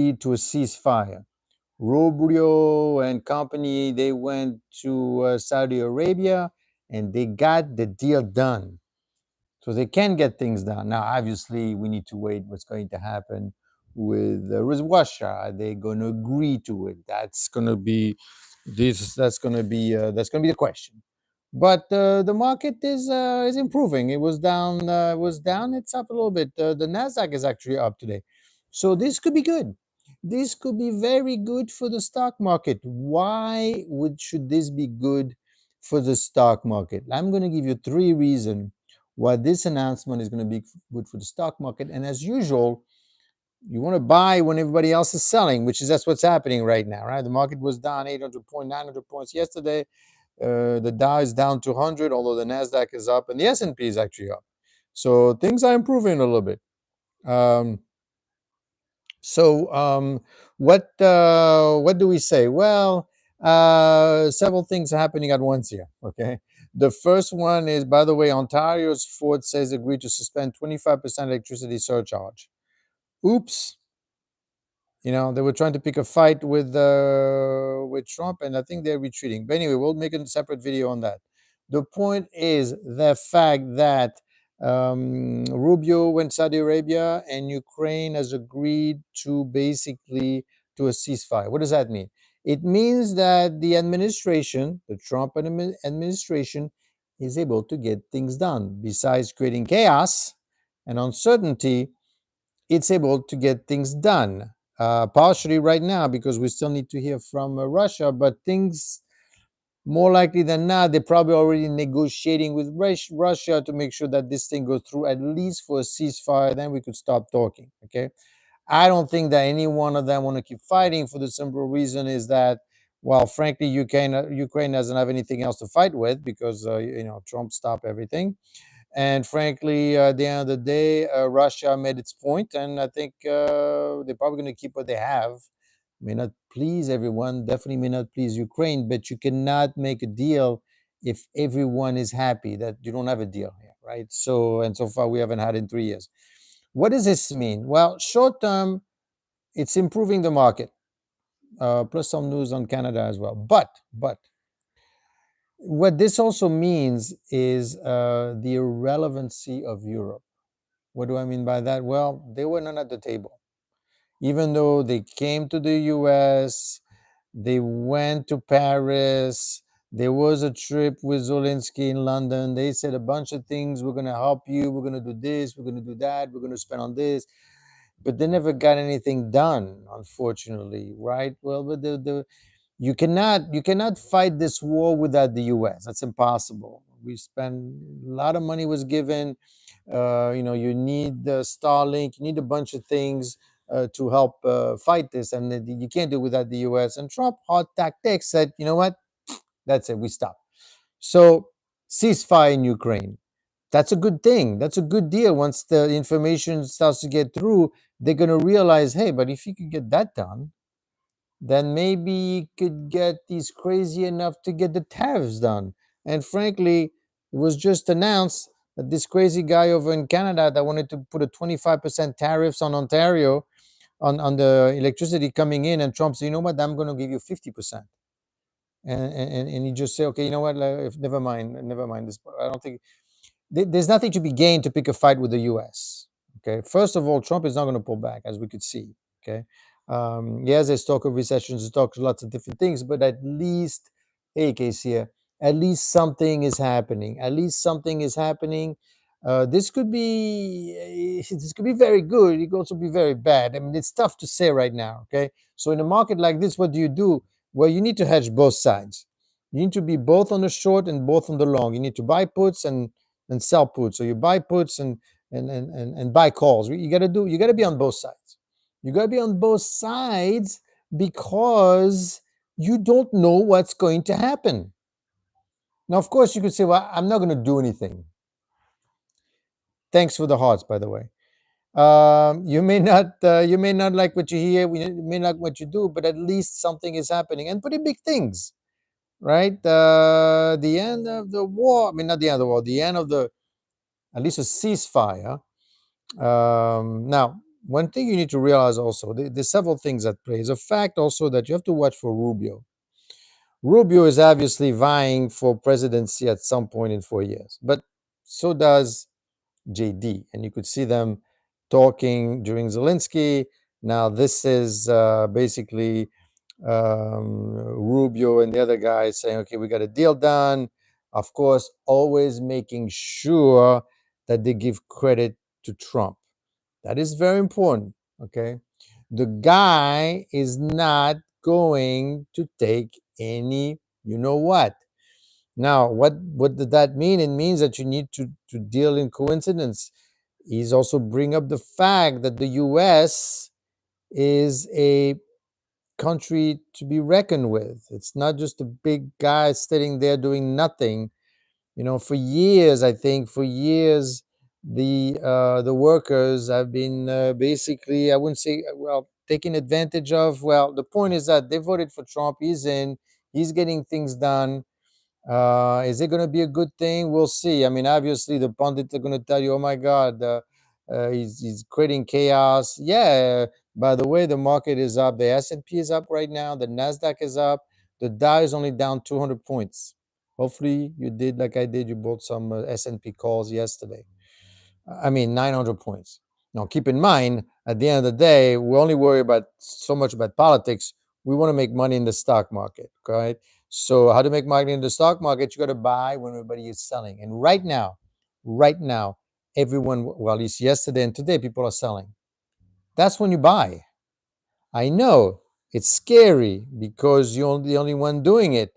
to a ceasefire. Rubio and company, they went to Saudi Arabia and they got the deal done. So they can get things done. Now, obviously, we need to wait what's going to happen with Russia. Are they going to agree to it? That's going to be this. That's going to be the question. But the market is improving. It was down. It's up a little bit. The Nasdaq is actually up today, so this could be good. This could be very good for the stock market. Why should this be good for the stock market? I'm going to give you 3 reasons why this announcement is going to be good for the stock market. And as usual, you want to buy when everybody else is selling, that's what's happening right now, right? The market was down 800 points, 900 points yesterday. The Dow is down 200, although the Nasdaq is up, and the S&P is actually up. So things are improving a little bit. What do we say? Well, several things are happening at once here. Okay, the first one is, by the way, Ontario's Ford says agreed to suspend 25% electricity surcharge. Oops. They were trying to pick a fight with Trump, and I think they're retreating. But anyway, we'll make a separate video on that. The point is the fact that Rubio went to Saudi Arabia and Ukraine has agreed to basically to a ceasefire. What does that mean? It means that the administration, the Trump administration, is able to get things done. Besides creating chaos and uncertainty, it's able to get things done. Partially right now because we still need to hear from Russia, but things more likely than not, they're probably already negotiating with Russia to make sure that this thing goes through at least for a ceasefire. Then we could stop talking. Okay, I don't think that any one of them want to keep fighting for the simple reason is that, well, frankly, Ukraine doesn't have anything else to fight with because Trump stopped everything. And frankly, at the end of the day, Russia made its point, and I think they're probably going to keep what they have. May not please everyone, definitely may not please Ukraine, but you cannot make a deal if everyone is happy. That you don't have a deal here, right? So far we haven't had in 3 years. What does this mean? Well, short term, it's improving the market, plus some news on Canada as well. But what this also means is the irrelevancy of Europe. What do I mean by that? Well, they were not at the table. Even though they came to the US, they went to Paris, there was a trip with Zelensky in London. They said a bunch of things. We're going to help you. We're going to do this. We're going to do that. We're going to spend on this. But they never got anything done, unfortunately, right? Well, but you cannot fight this war without the US. That's impossible. We spent a lot of money was given. You need the Starlink, you need a bunch of things to help fight this, and you can't do it without the US. And Trump, hard tactics, said, you know what? That's it, we stop. So ceasefire in Ukraine. That's a good thing. That's a good deal. Once the information starts to get through, they're going to realize, hey, but if you could get that done, then maybe you could get these crazy enough to get the tariffs done. And frankly, it was just announced that this crazy guy over in Canada that wanted to put a 25% tariffs on Ontario on the electricity coming in, and Trump said, you know what, I'm going to give you 50%. And he just said, okay, you know what, never mind this. I don't think there's nothing to be gained to pick a fight with the US. Okay, first of all, Trump is not going to pull back, as we could see. Okay, yes, there's talk of recessions, there's talk of lots of different things, but at least, hey, Casey, at least something is happening. At least something is happening. This could be very good. It could also be very bad. I mean, it's tough to say right now. Okay, so in a market like this, what do? Well, you need to hedge both sides. You need to be both on the short and both on the long. You need to buy puts and sell puts. So you buy puts and buy calls. You got to be on both sides. You got to be on both sides because you don't know what's going to happen. Now, of course, you could say, well, I'm not going to do anything. Thanks for the hearts, by the way. You may not like what you hear, you may not like what you do, but at least something is happening, and pretty big things, right? The end of the war, I mean, not the end of the war, the end of at least a ceasefire. Now, one thing you need to realize also, there's several things at play. It's a fact also that you have to watch for Rubio. Rubio is obviously vying for presidency at some point in 4 years, but so does JD. And you could see them talking during Zelensky. Now, this is basically Rubio and the other guys saying, okay, we got a deal done. Of course, always making sure that they give credit to Trump. That is very important. Okay. The guy is not going to take any, you know what? Now, what did that mean? It means that you need to deal in coincidence. He's also bring up the fact that the US is a country to be reckoned with. It's not just a big guy sitting there doing nothing. For years, I think for years, the workers have been basically, I wouldn't say, well, taking advantage of. Well, the point is that they voted for Trump. He's in. He's getting things done. Is it going to be a good thing? We'll see. I mean, obviously, the pundits are going to tell you, "Oh my God, he's creating chaos." Yeah. By the way, the market is up. The S&P is up right now. The Nasdaq is up. The Dow is only down 200 points. Hopefully, you did like I did. You bought some S&P calls yesterday. I mean, 900 points. Now, keep in mind, at the end of the day, we only worry about so much about politics. We want to make money in the stock market, right? So, how to make money in the stock market? You got to buy when everybody is selling. And right now, everyone, well, at least yesterday and today, people are selling. That's when you buy. I know it's scary because you're the only one doing it,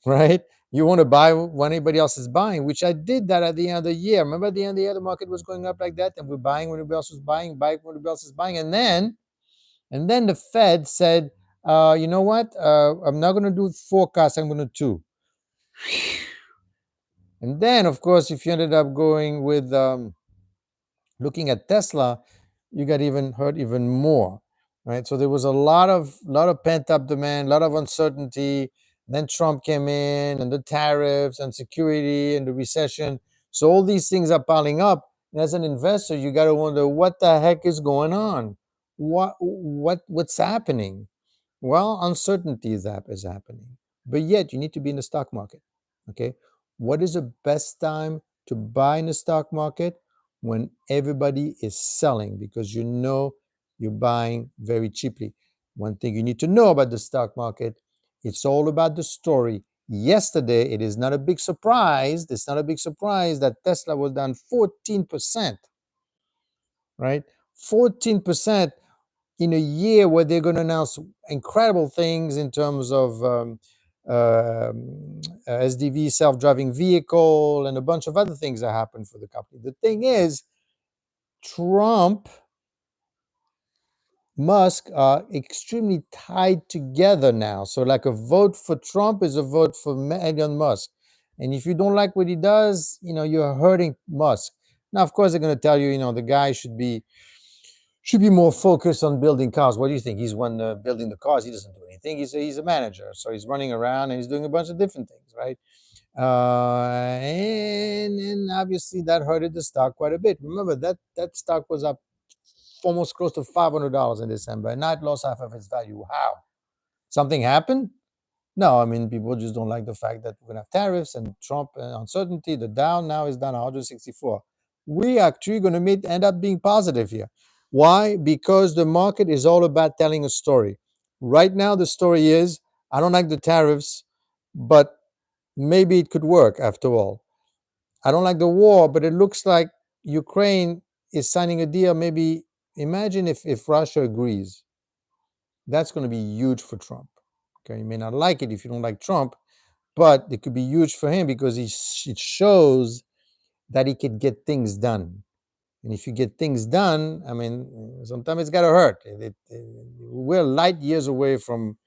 right? You want to buy when anybody else is buying, which I did that at the end of the year. Remember at the end of the year, the market was going up like that, and we're buying when everybody else was buying, buying when everybody else is buying. And then the Fed said, you know what? I'm not going to do forecast, I'm going to do. And then, of course, if you ended up going with looking at Tesla, you got even hurt even more, right? So there was a lot of pent up demand, a lot of uncertainty. Then Trump came in, and the tariffs and security and the recession. So all these things are piling up. And as an investor, you got to wonder what the heck is going on. What's happening? Well, uncertainty is happening, but yet you need to be in the stock market. Okay, what is the best time to buy in the stock market? When everybody is selling, because you're buying very cheaply. One thing you need to know about the stock market, it's all about the story. Yesterday, it is not a big surprise. It's not a big surprise that Tesla was down 14%, right? 14% in a year where they're going to announce incredible things in terms of SDV, self-driving vehicle, and a bunch of other things that happen for the company. The thing is, Trump, Musk are extremely tied together now. So, like a vote for Trump is a vote for Elon Musk. And if you don't like what he does, you're hurting Musk. Now, of course, they're going to tell you, the guy should be more focused on building cars. What do you think? He's one building the cars. He doesn't do anything. He's a manager, so he's running around and he's doing a bunch of different things, right? And obviously that hurted the stock quite a bit. Remember that stock was up almost close to $500 in December, and now it lost half of its value. How? Something happened? No, I mean, people just don't like the fact that we're going to have tariffs and Trump uncertainty. The Dow now is down 164. We actually going to end up being positive here. Why? Because the market is all about telling a story. Right now, the story is, I don't like the tariffs, but maybe it could work after all. I don't like the war, but it looks like Ukraine is signing a deal. Maybe imagine if Russia agrees. That's going to be huge for Trump. Okay, you may not like it if you don't like Trump, but it could be huge for him because it shows that he could get things done. And if you get things done, I mean, sometimes it's got to hurt. We're light years away from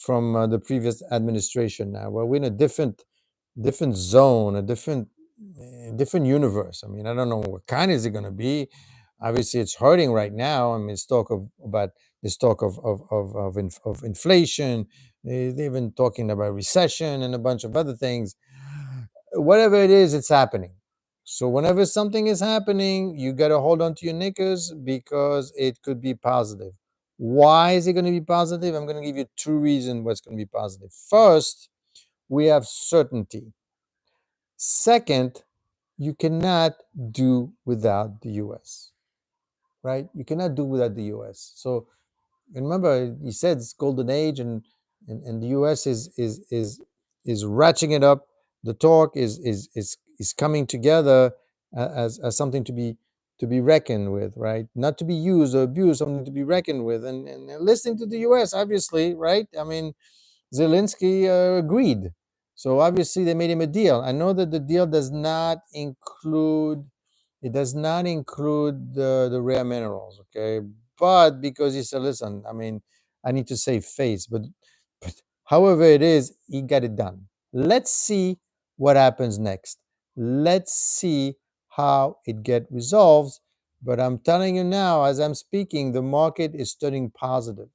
the previous administration now. Well, we're in a different zone, a different universe. I mean, I don't know what kind is it going to be. Obviously, it's hurting right now. I mean, it's talk about this talk of inflation. They've been talking about recession and a bunch of other things. Whatever it is, it's happening. So whenever something is happening, you got to hold on to your knickers because it could be positive. Why is it going to be positive? I'm going to give you two reasons why it's going to be positive. First, we have certainty. Second, you cannot do without the US, right? You cannot do without the US. So remember, he said it's golden age, and the US is ratcheting it up. The talk is coming together as something to be reckoned with, right? Not to be used or abused, something to be reckoned with. And listening to the US, obviously, right? I mean, Zelensky agreed. So obviously they made him a deal. I know that the deal does not include the rare minerals, okay? But because he said, listen, I mean, I need to save face, but however it is, he got it done. Let's see what happens next. Let's see how it get resolved. But I'm telling you now, as I'm speaking, the market is turning positive.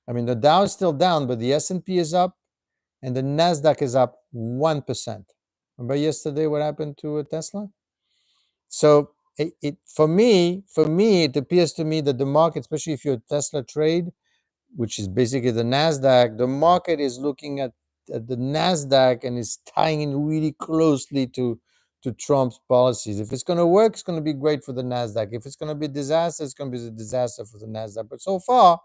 I mean, the Dow is still down, but the S&P is up and the Nasdaq is up 1%. Remember yesterday what happened to Tesla? So for me, it appears to me that the market, especially if you're a Tesla trade, which is basically the Nasdaq, the market is looking at the Nasdaq and is tying in really closely to Trump's policies. If it's going to work, it's going to be great for the Nasdaq. If it's going to be a disaster, it's going to be a disaster for the Nasdaq. But so far,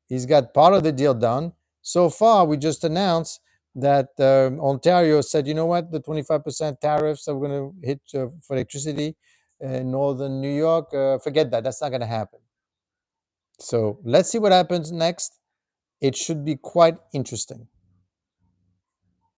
he's got part of the deal done. So far, we just announced that Ontario said, you know what, the 25% tariffs that we're going to hit for electricity in northern New York, forget that. That's not going to happen. So let's see what happens next. It should be quite interesting.